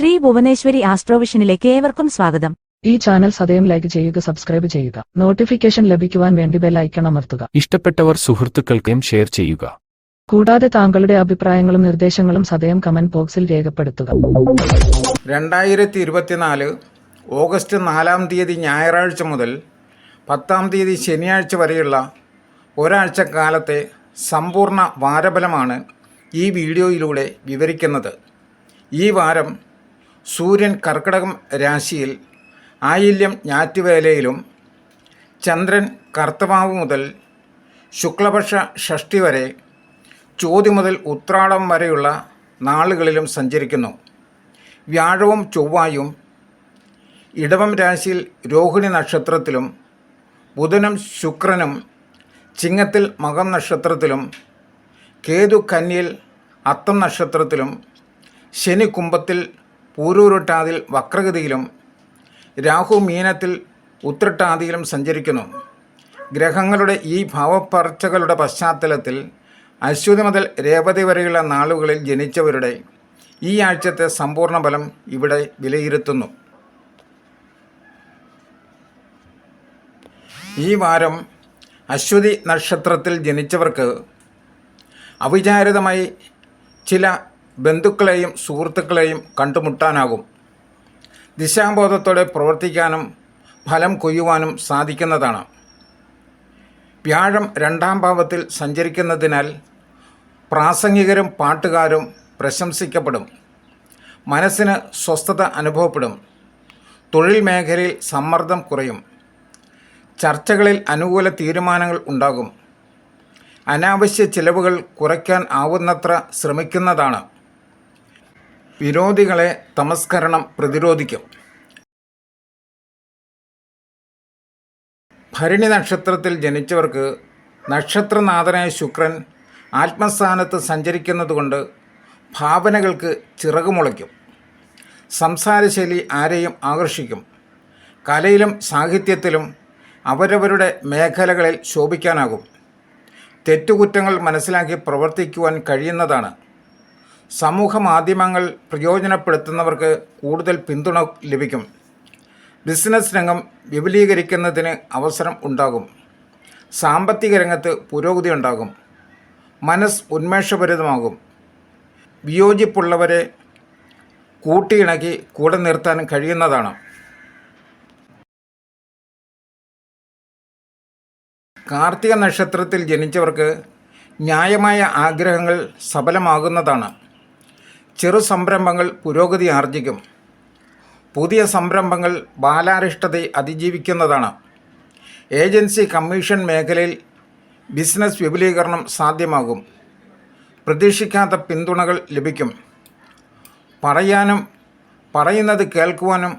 ശ്രീ ഭുവനേശ്വരി ആസ്ട്രോവിഷനിലേക്ക് ഏവർക്കും സ്വാഗതം. ഈ ചാനൽ സദയം ലൈക്ക് ചെയ്യുക, സബ്സ്ക്രൈബ് ചെയ്യുക, നോട്ടിഫിക്കേഷൻ ലഭിക്കുവാൻ വേണ്ടി ബെൽ ഐക്കൺ അമർത്തുക. ഇഷ്ടപ്പെട്ടവർ സുഹൃത്തുക്കൾക്കും ഷെയർ ചെയ്യുക. കൂടാതെ താങ്കളുടെ അഭിപ്രായങ്ങളും നിർദ്ദേശങ്ങളും സദയം കമന്റ് ബോക്സിൽ രേഖപ്പെടുത്തുക. 2024 ഓഗസ്റ്റ് 4-ാം തീയതി ഞായറാഴ്ച മുതൽ 10-ാം തീയതി ശനിയാഴ്ച വരെയുള്ള ഒരാഴ്ച കാലത്തെ സമ്പൂർണ്ണ വാരഫലമാണ് ഈ വീഡിയോയിലൂടെ വിവരിക്കുന്നത്. ഈ വാരം സൂര്യൻ കർക്കിടകം രാശിയിൽ ആയില്യം ഞാറ്റുവേലയിലും ചന്ദ്രൻ കർത്തവാവ് മുതൽ ശുക്ലപക്ഷ ഷഷ്ടി വരെ ചോതി മുതൽ ഉത്രാടം വരെയുള്ള നാളുകളിലും സഞ്ചരിക്കുന്നു. വ്യാഴവും ചൊവ്വായും ഇടവം രാശിയിൽ രോഹിണി നക്ഷത്രത്തിലും ബുധനും ശുക്രനും ചിങ്ങത്തിൽ മകം നക്ഷത്രത്തിലും കേതു കന്നിയിൽ അത്തം നക്ഷത്രത്തിലും ശനി കുംഭത്തിൽ പൂരൂരുട്ടാതിൽ വക്രഗതിയിലും രാഹു മീനത്തിൽ ഉത്രട്ടാതിയിലും സഞ്ചരിക്കുന്നു. ഗ്രഹങ്ങളുടെ ഈ ഭാവപ്പർച്ചകളുടെ പശ്ചാത്തലത്തിൽ അശ്വതി മുതൽ രേവതി വരെയുള്ള നാളുകളിൽ ജനിച്ചവരുടെ ഈ ആഴ്ചത്തെ സമ്പൂർണ്ണ ഫലം ഇവിടെ വിലയിരുത്തുന്നു. ഈ വാരം അശ്വതി നക്ഷത്രത്തിൽ ജനിച്ചവർക്ക് അവിചാരിതമായി ചില ബന്ധുക്കളെയും സുഹൃത്തുക്കളെയും കണ്ടുമുട്ടാനാകും. ദിശാബോധത്തോടെ പ്രവർത്തിക്കാനും ഫലം കൊയ്യുവാനും സാധിക്കുന്നതാണ്. വ്യാഴം 2-ാം ഭാവത്തിൽ സഞ്ചരിക്കുന്നതിനാൽ പ്രാസംഗികരും പാട്ടുകാരും പ്രശംസിക്കപ്പെടും. മനസ്സിന് സ്വസ്ഥത അനുഭവപ്പെടും. തൊഴിൽ മേഖലയിൽ സമ്മർദ്ദം കുറയും. ചർച്ചകളിൽ അനുകൂല തീരുമാനങ്ങൾ ഉണ്ടാകും. അനാവശ്യ ചിലവുകൾ കുറയ്ക്കാൻ ആവുന്നത്ര ശ്രമിക്കുന്നതാണ്. വിരോധികളെ തമസ്കരണം പ്രതിരോധിക്കും. ഭരണി നക്ഷത്രത്തിൽ ജനിച്ചവർക്ക് നക്ഷത്രനാഥനായ ശുക്രൻ ആത്മസ്ഥാനത്ത് സഞ്ചരിക്കുന്നതുകൊണ്ട് ഭാവനകൾക്ക് ചിറകുമുളയ്ക്കും. സംസാരശൈലി ആരെയും ആകർഷിക്കും. കലയിലും സാഹിത്യത്തിലും അവരവരുടെ മേഖലകളിൽ ശോഭിക്കാനാകും. തെറ്റുകുറ്റങ്ങൾ മനസ്സിലാക്കി പ്രവർത്തിക്കുവാൻ കഴിയുന്നതാണ്. സമൂഹ മാധ്യമങ്ങൾ പ്രയോജനപ്പെടുത്തുന്നവർക്ക് കൂടുതൽ പിന്തുണ ലഭിക്കും. ബിസിനസ് രംഗം വിപുലീകരിക്കുന്നതിന് അവസരം ഉണ്ടാകും. സാമ്പത്തിക രംഗത്ത് പുരോഗതി ഉണ്ടാകും. മനസ്സ് ഉന്മേഷഭരിതമാകും. വിയോജിപ്പുള്ളവരെ കൂട്ടിയിണക്കി കൂടെ നിർത്താൻ കഴിയുന്നതാണ്. കാർത്തിക നക്ഷത്രത്തിൽ ജനിച്ചവർക്ക് ന്യായമായ ആഗ്രഹങ്ങൾ സഫലമാകുന്നതാണ്. ചെറു സംരംഭങ്ങൾ പുരോഗതി ആർജിക്കും. പുതിയ സംരംഭങ്ങൾ ബാലാരിഷ്ടതയെ അതിജീവിക്കുന്നതാണ്. ഏജൻസി കമ്മീഷൻ മേഖലയിൽ ബിസിനസ് വിപുലീകരണം സാധ്യമാകും. പ്രതീക്ഷിക്കാത്ത പിന്തുണകൾ ലഭിക്കും. പറയാനും പറയുന്നത് കേൾക്കുവാനും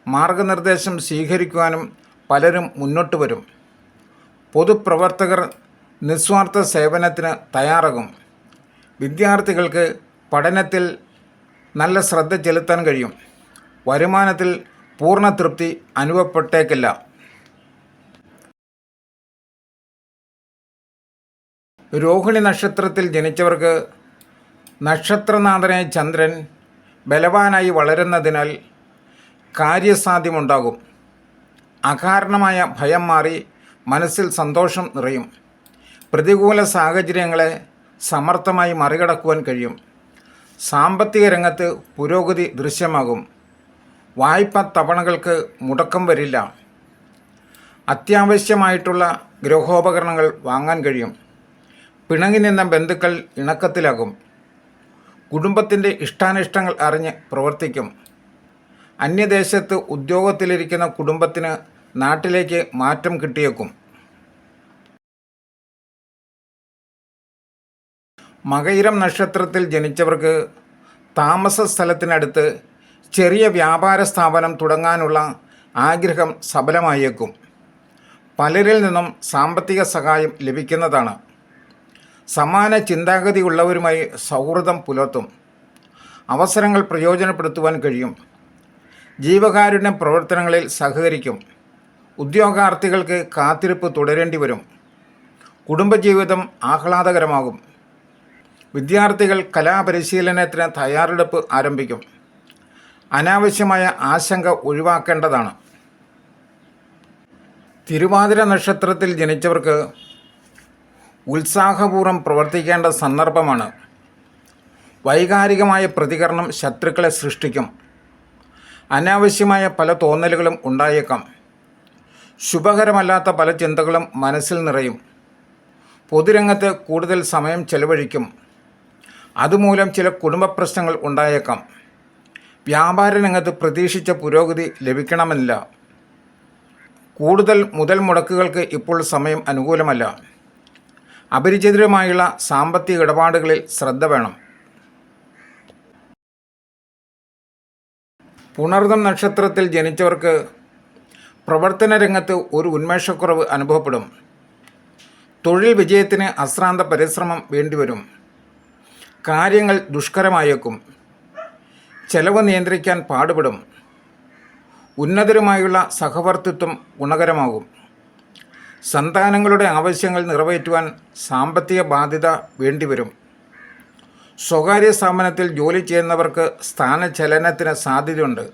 മാർഗനിർദ്ദേശം സ്വീകരിക്കുവാനും പലരും മുന്നോട്ട് വരും. പൊതുപ്രവർത്തകർ നിസ്വാർത്ഥ സേവനത്തിന് തയ്യാറാകും. വിദ്യാർത്ഥികൾക്ക് പഠനത്തിൽ നല്ല ശ്രദ്ധ ചെലുത്താൻ കഴിയും. വരുമാനത്തിൽ പൂർണ്ണ തൃപ്തി അനുഭവപ്പെട്ടേക്കില്ല. രോഹിണി നക്ഷത്രത്തിൽ ജനിച്ചവർക്ക് നക്ഷത്രനാഥനായ ചന്ദ്രൻ ബലവാനായി വളരുന്നതിനാൽ കാര്യസാധ്യമുണ്ടാകും. അകാരണമായ ഭയം മാറി മനസ്സിൽ സന്തോഷം നിറയും. പ്രതികൂല സാഹചര്യങ്ങളെ സമർത്ഥമായി മറികടക്കുവാൻ കഴിയും. സാമ്പത്തിക രംഗത്ത് പുരോഗതി ദൃശ്യമാകും. വായ്പ തവണകൾക്ക് മുടക്കം വരില്ല. അത്യാവശ്യമായിട്ടുള്ള ഗൃഹോപകരണങ്ങൾ വാങ്ങാൻ കഴിയും. പിണങ്ങി നിന്ന ബന്ധുക്കൾ ഇണക്കത്തിലാകും. കുടുംബത്തിൻ്റെ ഇഷ്ടാനിഷ്ടങ്ങൾ അറിഞ്ഞ് പ്രവർത്തിക്കും. അന്യദേശത്ത് ഉദ്യോഗത്തിലിരിക്കുന്ന കുടുംബത്തിന് നാട്ടിലേക്ക് മാറ്റം കിട്ടിയേക്കും. മകയിരം നക്ഷത്രത്തിൽ ജനിച്ചവർക്ക് താമസ സ്ഥലത്തിനടുത്ത് ചെറിയ വ്യാപാര സ്ഥാപനം തുടങ്ങാനുള്ള ആഗ്രഹം സഫലമായേക്കും. പലരിൽ നിന്നും സാമ്പത്തിക സഹായം ലഭിക്കുന്നതാണ്. സമാന ചിന്താഗതിയുള്ളവരുമായി സൗഹൃദം പുലർത്തും. അവസരങ്ങൾ പ്രയോജനപ്പെടുത്തുവാൻ കഴിയും. ജീവകാരുണ്യ പ്രവർത്തനങ്ങളിൽ സഹകരിക്കും. ഉദ്യോഗാർത്ഥികൾക്ക് കാത്തിരിപ്പ് തുടരേണ്ടി വരും. കുടുംബജീവിതം ആഹ്ലാദകരമാകും. വിദ്യാർത്ഥികൾ കലാപരിശീലനത്തിന് തയ്യാറെടുപ്പ് ആരംഭിക്കും. അനാവശ്യമായ ആശങ്ക ഒഴിവാക്കേണ്ടതാണ്. തിരുവാതിര നക്ഷത്രത്തിൽ ജനിച്ചവർക്ക് ഉത്സാഹപൂർവ്വം പ്രവർത്തിക്കേണ്ട സന്ദർഭമാണ്. വൈകാരികമായ പ്രതികരണം ശത്രുക്കളെ സൃഷ്ടിക്കും. അനാവശ്യമായ പല തോന്നലുകളും ഉണ്ടായേക്കാം. ശുഭകരമല്ലാത്ത പല ചിന്തകളും മനസ്സിൽ നിറയും. പൊതുരംഗത്ത് കൂടുതൽ സമയം ചെലവഴിക്കും. അതുമൂലം ചില കുടുംബ പ്രശ്നങ്ങൾ ഉണ്ടായേക്കാം. വ്യാപാര രംഗത്ത് പ്രതീക്ഷിച്ച പുരോഗതി ലഭിക്കണമെന്നില്ല. കൂടുതൽ മുതൽ മുടക്കുകൾക്ക് ഇപ്പോൾ സമയം അനുകൂലമല്ല. അപരിചിതരുമായുള്ള സാമ്പത്തിക ഇടപാടുകളിൽ ശ്രദ്ധ വേണം. പുണർദം നക്ഷത്രത്തിൽ ജനിച്ചവർക്ക് പ്രവർത്തന രംഗത്ത് ഒരു ഉന്മേഷക്കുറവ് അനുഭവപ്പെടും. തൊഴിൽ വിജയത്തിന് അശ്രാന്ത പരിശ്രമം വേണ്ടിവരും. കാര്യങ്ങൾ ദുഷ്കരമായേക്കും. ചെലവ് നിയന്ത്രിക്കാൻ പാടുപെടും. ഉന്നതരുമായുള്ള സഹവർത്തിത്വം ഗുണകരമാകും. സന്താനങ്ങളുടെ ആവശ്യങ്ങൾ നിറവേറ്റുവാൻ സാമ്പത്തിക ബാധ്യത വേണ്ടിവരും. സ്വകാര്യ സ്ഥാപനത്തിൽ ജോലി ചെയ്യുന്നവർക്ക് സ്ഥാനചലനത്തിന് സാധ്യതയുണ്ട്.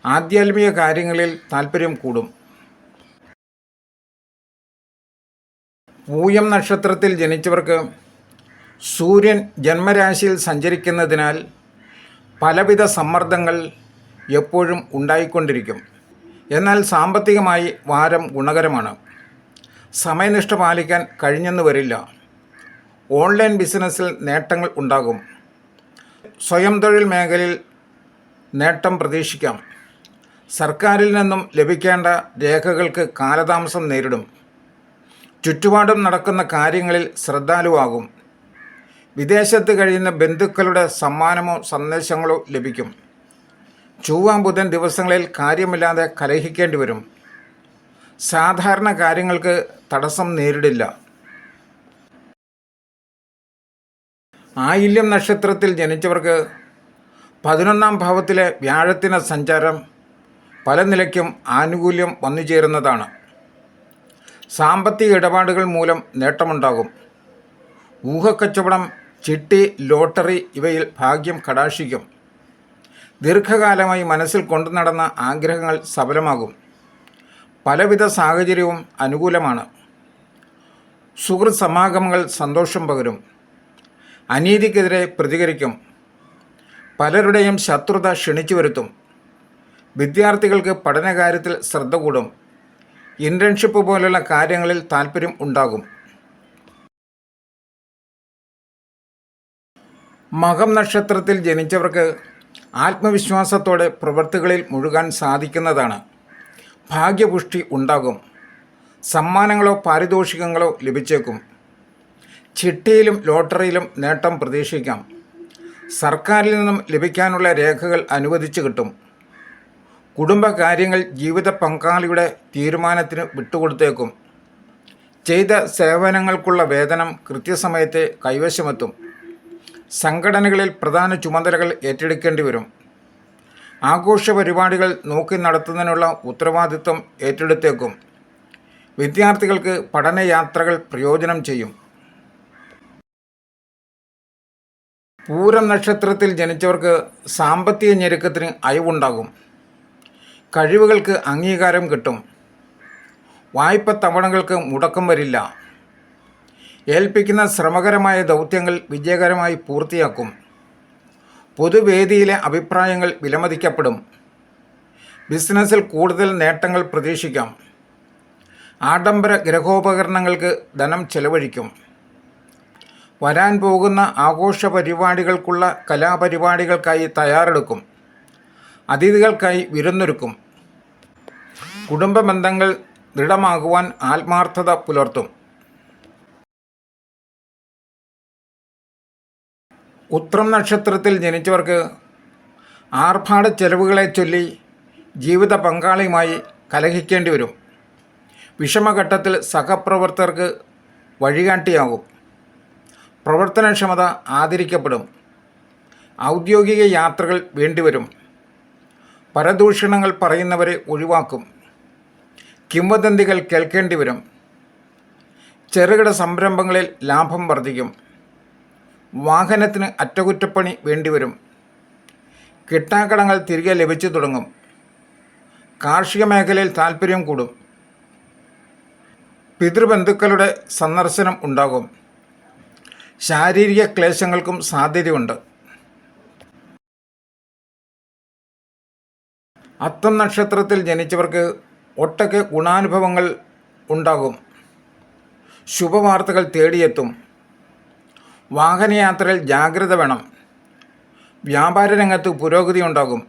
ആധ്യാത്മിക കാര്യങ്ങളിൽ താൽപ്പര്യം കൂടും. പൂയം നക്ഷത്രത്തിൽ ജനിച്ചവർക്ക് സൂര്യൻ ജന്മരാശിയിൽ സഞ്ചരിക്കുന്നതിനാൽ പലവിധ സമ്മർദ്ദങ്ങൾ എപ്പോഴും ഉണ്ടായിക്കൊണ്ടിരിക്കും. എന്നാൽ സാമ്പത്തികമായി വാരം ഗുണകരമാണ്. സമയനിഷ്ഠ പാലിക്കാൻ കഴിഞ്ഞെന്ന് വരില്ല. ഓൺലൈൻ ബിസിനസ്സിൽ നേട്ടങ്ങൾ ഉണ്ടാകും. സ്വയം തൊഴിൽ മേഖലയിൽ നേട്ടം പ്രതീക്ഷിക്കാം. സർക്കാരിൽ നിന്നും ലഭിക്കേണ്ട രേഖകൾക്ക് കാലതാമസം നേരിടും. ചുറ്റുപാടും നടക്കുന്ന കാര്യങ്ങളിൽ ശ്രദ്ധാലുവാകും. വിദേശത്ത് കഴിയുന്ന ബന്ധുക്കളുടെ സമ്മാനമോ സന്ദേശങ്ങളോ ലഭിക്കും. ചൊവ്വ ബുധൻ ദിവസങ്ങളിൽ കാര്യമില്ലാതെ കലഹിക്കേണ്ടി വരും. സാധാരണ കാര്യങ്ങൾക്ക് തടസ്സം നേരിടില്ല. ആയില്യം നക്ഷത്രത്തിൽ ജനിച്ചവർക്ക് 11ാം ഭാവത്തിലെ വ്യാഴത്തിൻ്റെ സഞ്ചാരം പല നിലയ്ക്കും ആനുകൂല്യം വന്നുചേരുന്നതാണ്. സാമ്പത്തിക ഇടപാടുകൾ മൂലം നേട്ടമുണ്ടാകും. ഊഹക്കച്ചവടം, ചിട്ടി, ലോട്ടറി ഇവയിൽ ഭാഗ്യം കടാക്ഷിക്കും. ദീർഘകാലമായി മനസ്സിൽ കൊണ്ടു നടന്ന ആഗ്രഹങ്ങൾ സഫലമാകും. പലവിധ സാഹചര്യവും അനുകൂലമാണ്. സുഹൃത്ത് സമാഗമങ്ങൾ സന്തോഷം പകരും. അനീതിക്കെതിരെ പ്രതികരിക്കും. പലരുടെയും ശത്രുത ക്ഷണിച്ചു വരുത്തും. വിദ്യാർത്ഥികൾക്ക് പഠനകാര്യത്തിൽ ശ്രദ്ധ കൂടും. ഇൻറ്റേൺഷിപ്പ് പോലുള്ള കാര്യങ്ങളിൽ താൽപ്പര്യം ഉണ്ടാകും. മകം നക്ഷത്രത്തിൽ ജനിച്ചവർക്ക് ആത്മവിശ്വാസത്തോടെ പ്രവൃത്തികളിൽ മുഴുകാൻ സാധിക്കുന്നതാണ്. ഭാഗ്യപുഷ്ടി ഉണ്ടാകും. സമ്മാനങ്ങളോ പാരിതോഷികങ്ങളോ ലഭിച്ചേക്കും. ചിട്ടിയിലും ലോട്ടറിയിലും നേട്ടം പ്രതീക്ഷിക്കാം. സർക്കാരിൽ നിന്നും ലഭിക്കാനുള്ള രേഖകൾ അനുവദിച്ചു കിട്ടും. കുടുംബകാര്യങ്ങൾ ജീവിത പങ്കാളിയുടെ തീരുമാനത്തിന് വിട്ടുകൊടുത്തേക്കും. ചെയ്ത സേവനങ്ങൾക്കുള്ള വേതനം കൃത്യസമയത്ത് കൈവശമെത്തും. സംഘടനകളിൽ പ്രധാന ചുമതലകൾ ഏറ്റെടുക്കേണ്ടി വരും. ആഘോഷ പരിപാടികൾ നോക്കി നടത്തുന്നതിനുള്ള ഉത്തരവാദിത്വം ഏറ്റെടുത്തേക്കും. വിദ്യാർത്ഥികൾക്ക് പഠനയാത്രകൾ പ്രയോജനം ചെയ്യും. പൂരം നക്ഷത്രത്തിൽ ജനിച്ചവർക്ക് സാമ്പത്തിക ഞെരുക്കത്തിന് അയവുണ്ടാകും. കഴിവുകൾക്ക് അംഗീകാരം കിട്ടും. വായ്പ തവണകൾക്ക് മുടക്കം വരില്ല. ഏൽപ്പിക്കുന്ന ശ്രമകരമായ ദൗത്യങ്ങൾ വിജയകരമായി പൂർത്തിയാക്കും. പൊതുവേദിയിലെ അഭിപ്രായങ്ങൾ വിലമതിക്കപ്പെടും. ബിസിനസ്സിൽ കൂടുതൽ നേട്ടങ്ങൾ പ്രതീക്ഷിക്കാം. ആഡംബര ഗൃഹോപകരണങ്ങൾക്ക് ധനം ചെലവഴിക്കും. വരാൻ പോകുന്ന ആഘോഷ പരിപാടികൾക്കുള്ള കലാപരിപാടികൾക്കായി തയ്യാറെടുക്കും. അതിഥികൾക്കായി വിരുന്നൊരുക്കും. കുടുംബ ബന്ധങ്ങൾ ദൃഢമാകുവാൻ ആത്മാർത്ഥത പുലർത്തും. ഉത്രം നക്ഷത്രത്തിൽ ജനിച്ചവർക്ക് ആർഭാട ചെലവുകളെ ചൊല്ലി ജീവിത പങ്കാളിയുമായി കലഹിക്കേണ്ടി വരും. വിഷമഘട്ടത്തിൽ സഹപ്രവർത്തകർക്ക് വഴികാട്ടിയാകും. പ്രവർത്തനക്ഷമത ആദരിക്കപ്പെടും. ഔദ്യോഗിക യാത്രകൾ വേണ്ടിവരും. പരദൂഷണങ്ങൾ പറയുന്നവരെ ഒഴിവാക്കും. കിംവദന്തികൾ കേൾക്കേണ്ടി വരും. ചെറുകിട സംരംഭങ്ങളിൽ ലാഭം വർദ്ധിക്കും. വാഹനത്തിന് അറ്റകുറ്റപ്പണി വേണ്ടിവരും. കിട്ടാക്കടങ്ങൾ തിരികെ ലഭിച്ചു തുടങ്ങും. കാർഷിക മേഖലയിൽ താൽപ്പര്യം കൂടും. പിതൃബന്ധുക്കളുടെ സന്ദർശനം ഉണ്ടാകും. ശാരീരിക ക്ലേശങ്ങൾക്കും സാധ്യതയുണ്ട്. അത്തം നക്ഷത്രത്തിൽ ജനിച്ചവർക്ക് ഒട്ടൊക്കെ ഗുണാനുഭവങ്ങൾ ഉണ്ടാകും. ശുഭവാർത്തകൾ തേടിയെത്തും. വാഹനയാത്രയിൽ ജാഗ്രത വേണം. വ്യാപാര രംഗത്ത് പുരോഗതി ഉണ്ടാകും.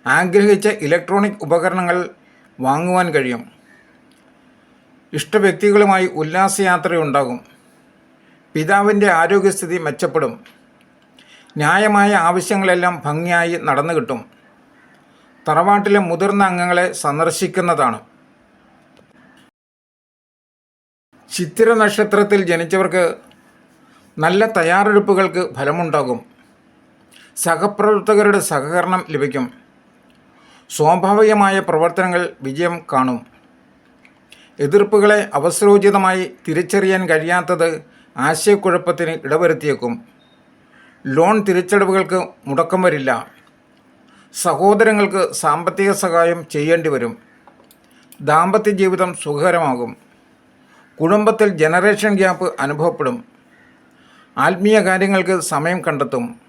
ആഗ്രഹിച്ച ഇലക്ട്രോണിക് ഉപകരണങ്ങൾ വാങ്ങുവാൻ കഴിയും. ഇഷ്ടവ്യക്തികളുമായി ഉല്ലാസയാത്രയുണ്ടാകും. പിതാവിൻ്റെ ആരോഗ്യസ്ഥിതി മെച്ചപ്പെടും. ന്യായമായ ആവശ്യങ്ങളെല്ലാം ഭംഗിയായി നടന്നു കിട്ടും. തറവാട്ടിലെ മുതിർന്ന അംഗങ്ങളെ സന്ദർശിക്കുന്നതാണ്. ചിത്തിര നക്ഷത്രത്തിൽ ജനിച്ചവർക്ക് നല്ല തയ്യാറെടുപ്പുകൾക്ക് ഫലമുണ്ടാകും. സഹപ്രവർത്തകരുടെ സഹകരണം ലഭിക്കും. സ്വാഭാവികമായ പ്രവർത്തനങ്ങൾ വിജയം കാണും. എതിർപ്പുകളെ അവസരോചിതമായി തിരിച്ചറിയാൻ കഴിയാത്തത് ആശയക്കുഴപ്പത്തിന് ഇടവരുത്തിയേക്കും. ലോൺ തിരിച്ചടവുകൾക്ക് മുടക്കം വരില്ല. സഹോദരങ്ങൾക്ക് സാമ്പത്തിക സഹായം ചെയ്യേണ്ടി വരും. ദാമ്പത്യ ജീവിതം സുഖകരമാകും. കുടുംബത്തിൽ ജനറേഷൻ ഗ്യാപ്പ് അനുഭവപ്പെടും. ആത്മീയ കാര്യങ്ങൾക്ക് സമയം കണ്ടെത്തും.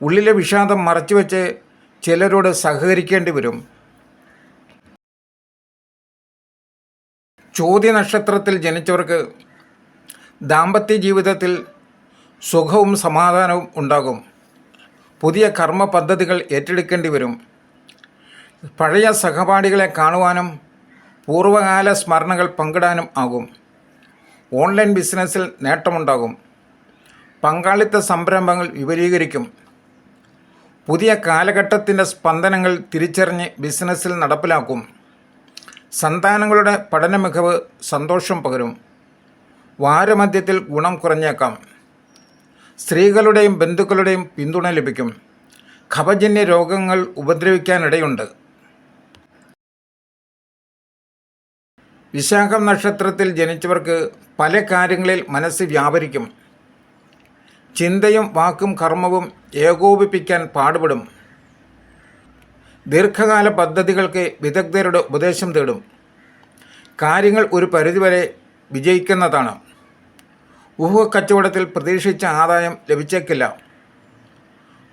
ഉള്ളിലെ വിഷാദം മറച്ചുവെച്ച് ചിലരോട് സഹകരിക്കേണ്ടി വരും. ചോദ്യ നക്ഷത്രത്തിൽ ജനിച്ചവർക്ക് ദാമ്പത്യ ജീവിതത്തിൽ സുഖവും സമാധാനവും ഉണ്ടാകും. പുതിയ കർമ്മ പദ്ധതികൾ ഏറ്റെടുക്കേണ്ടി വരും. പഴയ സഹപാഠികളെ കാണുവാനും പൂർവ്വകാല സ്മരണകൾ പങ്കിടാനും ആകും. ഓൺലൈൻ ബിസിനസ്സിൽ നേട്ടമുണ്ടാകും. പങ്കാളിത്ത സംരംഭങ്ങൾ വിപുലീകരിക്കും. പുതിയ കാലഘട്ടത്തിൻ്റെ സ്പന്ദനങ്ങൾ തിരിച്ചറിഞ്ഞ് ബിസിനസ്സിൽ നടപ്പിലാക്കും. സന്താനങ്ങളുടെ പഠന മികവ് സന്തോഷം പകരും. വാരമധ്യത്തിൽ ഗുണം കുറഞ്ഞേക്കാം. സ്ത്രീകളുടെയും ബന്ധുക്കളുടെയും പിന്തുണ ലഭിക്കും. കഫജന്യ രോഗങ്ങൾ ഉപദ്രവിക്കാനിടയുണ്ട്. വിശാഖം നക്ഷത്രത്തിൽ ജനിച്ചവർക്ക് പല കാര്യങ്ങളിൽ മനസ്സ് വ്യാപരിക്കും. ചിന്തയും വാക്കും കർമ്മവും ഏകോപിപ്പിക്കാൻ പാടുപെടും. ദീർഘകാല പദ്ധതികൾക്ക് വിദഗ്ധരുടെ ഉപദേശം തേടും. കാര്യങ്ങൾ ഒരു പരിധിവരെ വിജയിക്കുന്നതാണ്. ഊഹക്കച്ചവടത്തിൽ പ്രതീക്ഷിച്ച ആദായം ലഭിച്ചേക്കില്ല.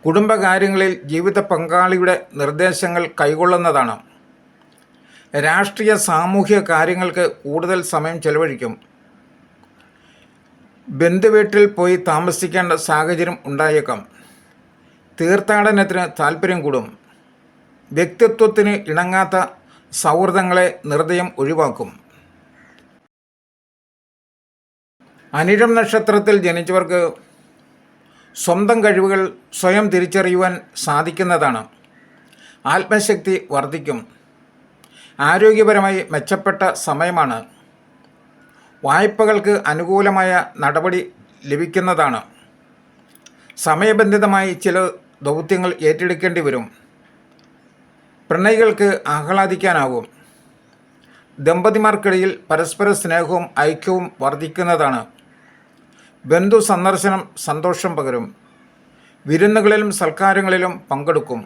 കുടുംബകാര്യങ്ങളിൽ ജീവിത പങ്കാളിയുടെ നിർദ്ദേശങ്ങൾ കൈക്കൊള്ളുന്നതാണ്. രാഷ്ട്രീയ സാമൂഹിക കാര്യങ്ങൾക്ക് കൂടുതൽ സമയം ചെലവഴിക്കും. ബന്ധുവീട്ടിൽ പോയി താമസിക്കേണ്ട സാഹചര്യം ഉണ്ടായേക്കാം. തീർത്ഥാടനത്തിന് താൽപ്പര്യം കൂടും. വ്യക്തിത്വത്തിന് ഇണങ്ങാത്ത സൗഹൃദങ്ങളെ നിർദ്ദയം ഒഴിവാക്കും. അനിഴം നക്ഷത്രത്തിൽ ജനിച്ചവർക്ക് സ്വന്തം കഴിവുകൾ സ്വയം തിരിച്ചറിയുവാൻ സാധിക്കുന്നതാണ്. ആത്മശക്തി വർദ്ധിക്കും. ആരോഗ്യപരമായി മെച്ചപ്പെട്ട സമയമാണ്. വായ്പകൾക്ക് അനുകൂലമായ നടപടി ലഭിക്കുന്നതാണ്. സമയബന്ധിതമായി ചില ദൗത്യങ്ങൾ ഏറ്റെടുക്കേണ്ടി വരും. പ്രണയികൾക്ക് ആഹ്ലാദിക്കാനാവും. ദമ്പതിമാർക്കിടയിൽ പരസ്പര സ്നേഹവും ഐക്യവും വർദ്ധിക്കുന്നതാണ്. ബന്ധു സന്ദർശനം സന്തോഷം പകരും. വിരുന്നുകളിലും സൽക്കാരങ്ങളിലും പങ്കെടുക്കും.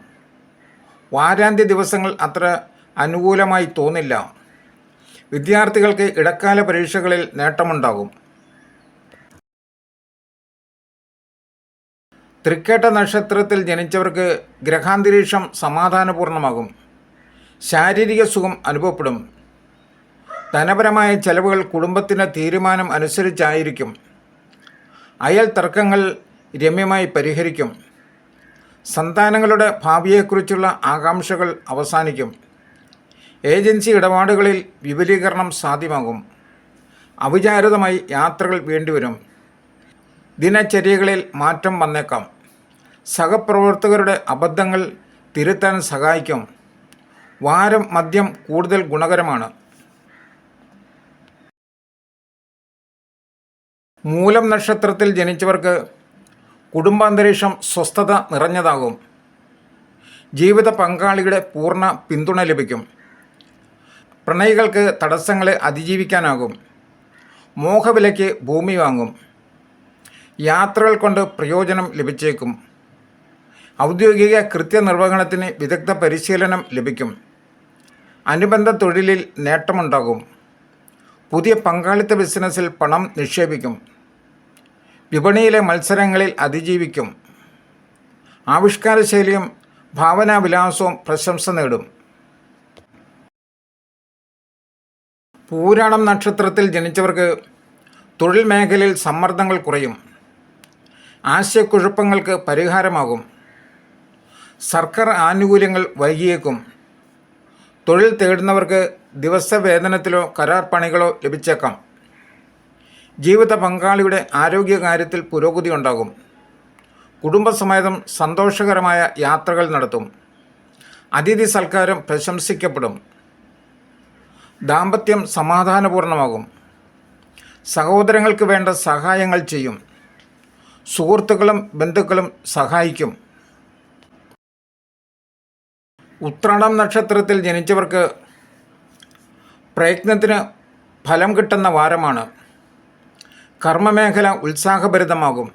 വാരാന്ത്യ ദിവസങ്ങൾ അത്ര അനുകൂലമായി തോന്നില്ല. വിദ്യാർത്ഥികൾക്ക് ഇടക്കാല പരീക്ഷകളിൽ നേട്ടമുണ്ടാകും. തൃക്കേട്ട നക്ഷത്രത്തിൽ ജനിച്ചവർക്ക് ഗ്രഹാന്തരീക്ഷം സമാധാനപൂർണ്ണമാകും. ശാരീരിക സുഖം അനുഭവപ്പെടും. ധനപരമായ ചെലവുകൾ കുടുംബത്തിൻ്റെ തീരുമാനം അനുസരിച്ചായിരിക്കും. അയൽ തർക്കങ്ങൾ രമ്യമായി പരിഹരിക്കും. സന്താനങ്ങളുടെ ഭാവിയെക്കുറിച്ചുള്ള ആകാംക്ഷകൾ അവസാനിക്കും. ഏജൻസി ഇടപാടുകളിൽ വിപുലീകരണം സാധ്യമാകും. അവിചാരിതമായി യാത്രകൾ വേണ്ടിവരും. ദിനചര്യകളിൽ മാറ്റം വന്നേക്കാം. സഹപ്രവർത്തകരുടെ അബദ്ധങ്ങൾ തിരുത്താൻ സഹായിക്കും. വാരം മധ്യം കൂടുതൽ ഗുണകരമാണ്. മൂലം നക്ഷത്രത്തിൽ ജനിച്ചവർക്ക് കുടുംബാന്തരീക്ഷം സ്വസ്ഥത നിറഞ്ഞതാകും. ജീവിത പങ്കാളിയുടെ പൂർണ്ണ പിന്തുണ ലഭിക്കും. പ്രണയികൾക്ക് തടസ്സങ്ങളെ അതിജീവിക്കാനാകും. മോഹവിലയ്ക്ക് ഭൂമി വാങ്ങും. യാത്രകൾ കൊണ്ട് പ്രയോജനം ലഭിച്ചേക്കും. ഔദ്യോഗിക കൃത്യനിർവഹണത്തിന് വിദഗ്ധ പരിശീലനം ലഭിക്കും. അനുബന്ധ തൊഴിലിൽ നേട്ടമുണ്ടാകും. പുതിയ പങ്കാളിത്ത ബിസിനസ്സിൽ പണം നിക്ഷേപിക്കും. വിപണിയിലെ മത്സരങ്ങളിൽ അതിജീവിക്കും. ആവിഷ്കാരശൈലിയും ഭാവനാവിലാസവും പ്രശംസ നേടും. പൂരാടം നക്ഷത്രത്തിൽ ജനിച്ചവർക്ക് തൊഴിൽ മേഖലയിൽ സമ്മർദ്ദങ്ങൾ കുറയും. ആശയക്കുഴപ്പങ്ങൾക്ക് പരിഹാരമാകും. സർക്കാർ ആനുകൂല്യങ്ങൾ വൈകിയേക്കും. തൊഴിൽ തേടുന്നവർക്ക് ദിവസവേതനത്തിലോ കരാർ പണികളോ ലഭിച്ചേക്കാം. ജീവിത പങ്കാളിയുടെ ആരോഗ്യകാര്യത്തിൽ പുരോഗതി ഉണ്ടാകും. കുടുംബസമേതം സന്തോഷകരമായ യാത്രകൾ നടത്തും. അതിഥി സൽക്കാരം പ്രശംസിക്കപ്പെടും. ദാമ്പത്യം സമാധാനപൂർണ്ണമാകും. സഹോദരങ്ങൾക്ക് വേണ്ട സഹായങ്ങൾ ചെയ്യും. സുഹൃത്തുക്കളും ബന്ധുക്കളും സഹായിക്കും. ഉത്രാടം നക്ഷത്രത്തിൽ ജനിച്ചവർക്ക് പ്രയത്നത്തിന് ഫലം കിട്ടുന്ന വാരമാണ്. കർമ്മമേഖല ഉത്സാഹഭരിതമാകും.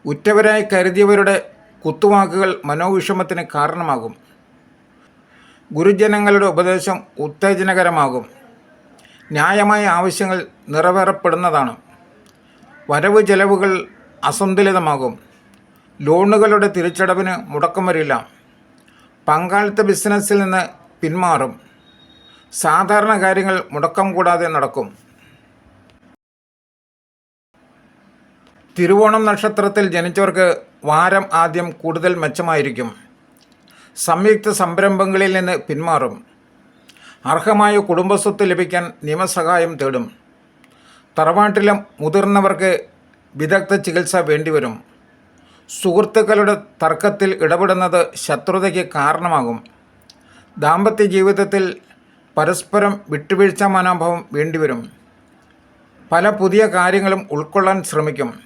ഉറ്റവരായി കരുതിയവരുടെ കുത്തുവാക്കുകൾ മനോവിഷമത്തിന് കാരണമാകും. ഗുരുജനങ്ങളുടെ ഉപദേശം ഉത്തേജനകരമാകും. ന്യായമായ ആവശ്യങ്ങൾ നിറവേറപ്പെടുന്നതാണ്. വരവ് ചെലവുകൾ അസന്തുലിതമാകും. ലോണുകളുടെ തിരിച്ചടവിന് മുടക്കം വരില്ല. പങ്കാളിത്ത ബിസിനസ്സിൽ നിന്ന് പിന്മാറും. സാധാരണ കാര്യങ്ങൾ മുടക്കം കൂടാതെ നടക്കും. തിരുവോണം നക്ഷത്രത്തിൽ ജനിച്ചവർക്ക് വാരം ആദ്യം കൂടുതൽ മെച്ചമായിരിക്കും. സംയുക്ത സംരംഭങ്ങളിൽ നിന്ന് പിന്മാറും. അർഹമായ കുടുംബസ്വത്ത് ലഭിക്കാൻ നിയമസഹായം തേടും. തറവാട്ടിലെ മുതിർന്നവർക്ക് വിദഗ്ധ ചികിത്സ വേണ്ടിവരും. സുഹൃത്തുക്കളുടെ തർക്കത്തിൽ ഇടപെടുന്നത് ശത്രുതയ്ക്ക് കാരണമാകും. ദാമ്പത്യ ജീവിതത്തിൽ പരസ്പരം വിട്ടുവീഴ്ച മനോഭാവം വേണ്ടിവരും. പല പുതിയ കാര്യങ്ങളും ഉൾക്കൊള്ളാൻ ശ്രമിക്കും.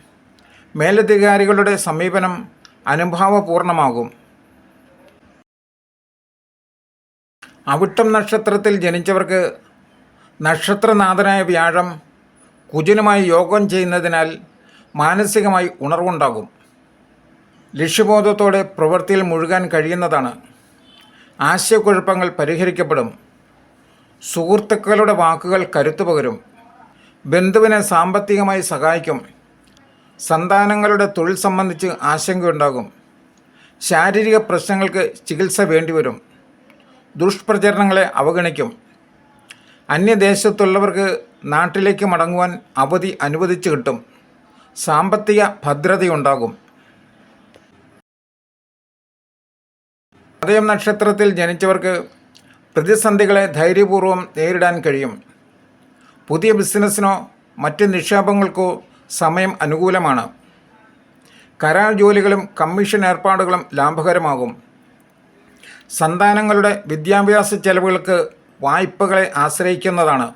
മേലധികാരികളുടെ സമീപനം അനുഭാവപൂർണമാകും. അവിട്ടം നക്ഷത്രത്തിൽ ജനിച്ചവർക്ക് നക്ഷത്രനാഥനായ വ്യാഴം കുജനുമായി യോഗം ചെയ്യുന്നതിനാൽ മാനസികമായി ഉണർവുണ്ടാകും. ലക്ഷ്യബോധത്തോടെ പ്രവൃത്തിയിൽ മുഴുകാൻ കഴിയുന്നതാണ്. ആശയക്കുഴപ്പങ്ങൾ പരിഹരിക്കപ്പെടും. സുഹൃത്തുക്കളുടെ വാക്കുകൾ കരുത്തു പകരും. ബന്ധുവിനെ സാമ്പത്തികമായി സഹായിക്കും. സന്താനങ്ങളുടെ തൊഴിൽ സംബന്ധിച്ച് ആശങ്കയുണ്ടാകും. ശാരീരിക പ്രശ്നങ്ങൾക്ക് ചികിത്സ വേണ്ടിവരും. ദുഷ്പ്രചരണങ്ങളെ അവഗണിക്കും. അന്യദേശത്തുള്ളവർക്ക് നാട്ടിലേക്ക് മടങ്ങുവാൻ അവധി അനുവദിച്ചു കിട്ടും. സാമ്പത്തിക ഭദ്രതയുണ്ടാകും. ചതയം നക്ഷത്രത്തിൽ ജനിച്ചവർക്ക് പ്രതിസന്ധികളെ ധൈര്യപൂർവ്വം നേരിടാൻ കഴിയും. പുതിയ ബിസിനസ്സിനോ മറ്റ് നിക്ഷേപങ്ങൾക്കോ സമയം അനുകൂലമാണ്. കരാർ ജോലികളും കമ്മീഷൻ ഏർപ്പാടുകളും ലാഭകരമാകും. സന്താനങ്ങളുടെ വിദ്യാഭ്യാസ ചെലവുകൾക്ക് വായ്പകളെ ആശ്രയിക്കുന്നതാണ്.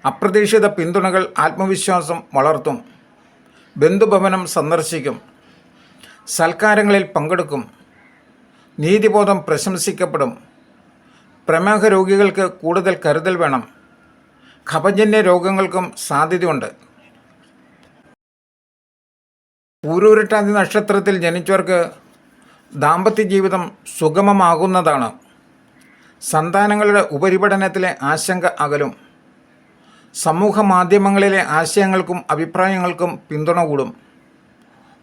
അപ്രതീക്ഷിത പിന്തുണകൾ ആത്മവിശ്വാസം വളർത്തും. ബന്ധുഭവനം സന്ദർശിക്കും. സൽക്കാരങ്ങളിൽ പങ്കെടുക്കും. നീതിബോധം പ്രശംസിക്കപ്പെടും. പ്രമേഹ രോഗികൾക്ക് കൂടുതൽ കരുതൽ വേണം. കഫജന്യ രോഗങ്ങൾക്കും സാധ്യതയുണ്ട്. പൂരുരുട്ടാതി നക്ഷത്രത്തിൽ ജനിച്ചവർക്ക് ദാമ്പത്യ ജീവിതം സുഗമമാകുന്നതാണ്. സന്താനങ്ങളുടെ ഉപരിപഠനത്തിലെ ആശങ്ക അകലും. സമൂഹ മാധ്യമങ്ങളിലെ ആശയങ്ങൾക്കും അഭിപ്രായങ്ങൾക്കും പിന്തുണ കൂടും.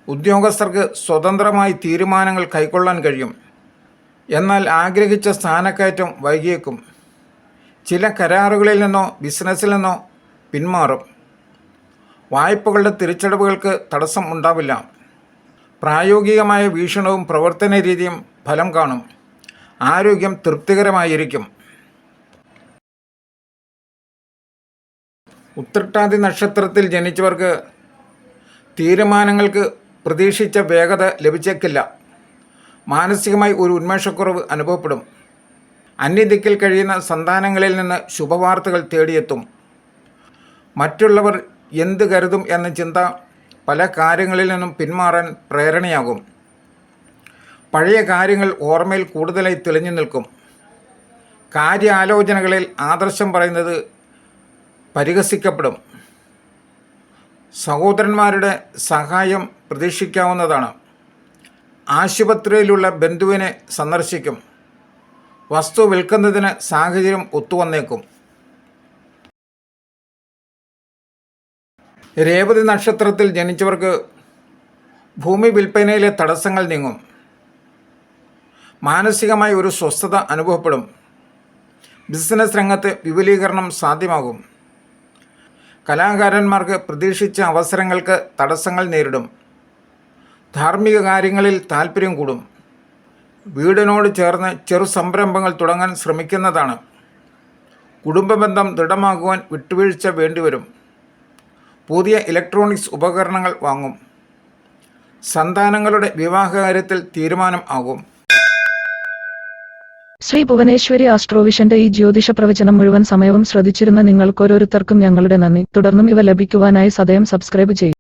ഉദ്യോഗസ്ഥർക്ക് സ്വതന്ത്രമായി തീരുമാനങ്ങൾ കൈക്കൊള്ളാൻ കഴിയും. എന്നാൽ ആഗ്രഹിച്ച സ്ഥാനക്കയറ്റം വൈകിയേക്കും. ചില കരാറുകളിൽ നിന്നോ ബിസിനസ്സിൽ നിന്നോ പിന്മാറും. വായ്പകളുടെ തിരിച്ചടവുകൾക്ക് തടസ്സം ഉണ്ടാവില്ല. പ്രായോഗികമായ വീക്ഷണവും പ്രവർത്തന രീതിയും ഫലം കാണും. ആരോഗ്യം തൃപ്തികരമായിരിക്കും. ഉത്രട്ടാതി നക്ഷത്രത്തിൽ ജനിച്ചവർക്ക് തീരുമാനങ്ങൾക്ക് പ്രതീക്ഷിച്ച വേഗത ലഭിച്ചേക്കില്ല. മാനസികമായി ഒരു ഉന്മേഷക്കുറവ് അനുഭവപ്പെടും. അന്യദിക്കിൽ കഴിയുന്ന സന്താനങ്ങളിൽ നിന്ന് ശുഭവാർത്തകൾ തേടിയെത്തും. മറ്റുള്ളവർ എന്ത് കരുതും എന്ന ചിന്ത പല കാര്യങ്ങളിൽ നിന്നും പിന്മാറാൻ പ്രേരണയാകും. പഴയ കാര്യങ്ങൾ ഓർമ്മയിൽ കൂടുതലായി തെളിഞ്ഞു നിൽക്കും. കാര്യാലോചനകളിൽ ആദർശം പറയുന്നത് പരിഹസിക്കപ്പെടും. സഹോദരന്മാരുടെ സഹായം പ്രതീക്ഷിക്കാവുന്നതാണ്. ആശുപത്രിയിലുള്ള ബന്ധുവിനെ സന്ദർശിക്കും. വസ്തു വിൽക്കുന്നതിന് സാഹചര്യം ഒത്തുവന്നേക്കും. രേവതി നക്ഷത്രത്തിൽ ജനിച്ചവർക്ക് ഭൂമി വിൽപ്പനയിലെ തടസ്സങ്ങൾ നീങ്ങും. മാനസികമായി ഒരു സ്വസ്ഥത അനുഭവപ്പെടും. ബിസിനസ് രംഗത്ത് വിപുലീകരണം സാധ്യമാകും. കലാകാരന്മാർക്ക് പ്രതീക്ഷിച്ച അവസരങ്ങൾക്ക് തടസ്സങ്ങൾ നേരിടും. ധാർമ്മിക കാര്യങ്ങളിൽ താൽപ്പര്യം കൂടും. വീടിനോട് ചേർന്ന് ചെറു സംരംഭങ്ങൾ തുടങ്ങാൻ ശ്രമിക്കുന്നതാണ്. കുടുംബബന്ധം ദൃഢമാകുവാൻ വിട്ടുവീഴ്ച വേണ്ടിവരും. പുതിയ ഇലക്ട്രോണിക്സ് ഉപകരണങ്ങൾ വാങ്ങും. സന്താനങ്ങളുടെ വിവാഹകാര്യത്തിൽ തീരുമാനം ആകും. ശ്രീ ഭുവനേശ്വരി ആസ്ട്രോവിഷന്റെ ഈ ജ്യോതിഷ പ്രവചനം മുഴുവൻ സമയവും ശ്രദ്ധിച്ചിരുന്ന നിങ്ങൾക്ക് ഓരോരുത്തർക്കും ഞങ്ങളുടെ നന്ദി. തുടർന്നും ഇവ ലഭിക്കുവാനായി സദയം സബ്സ്ക്രൈബ് ചെയ്യും.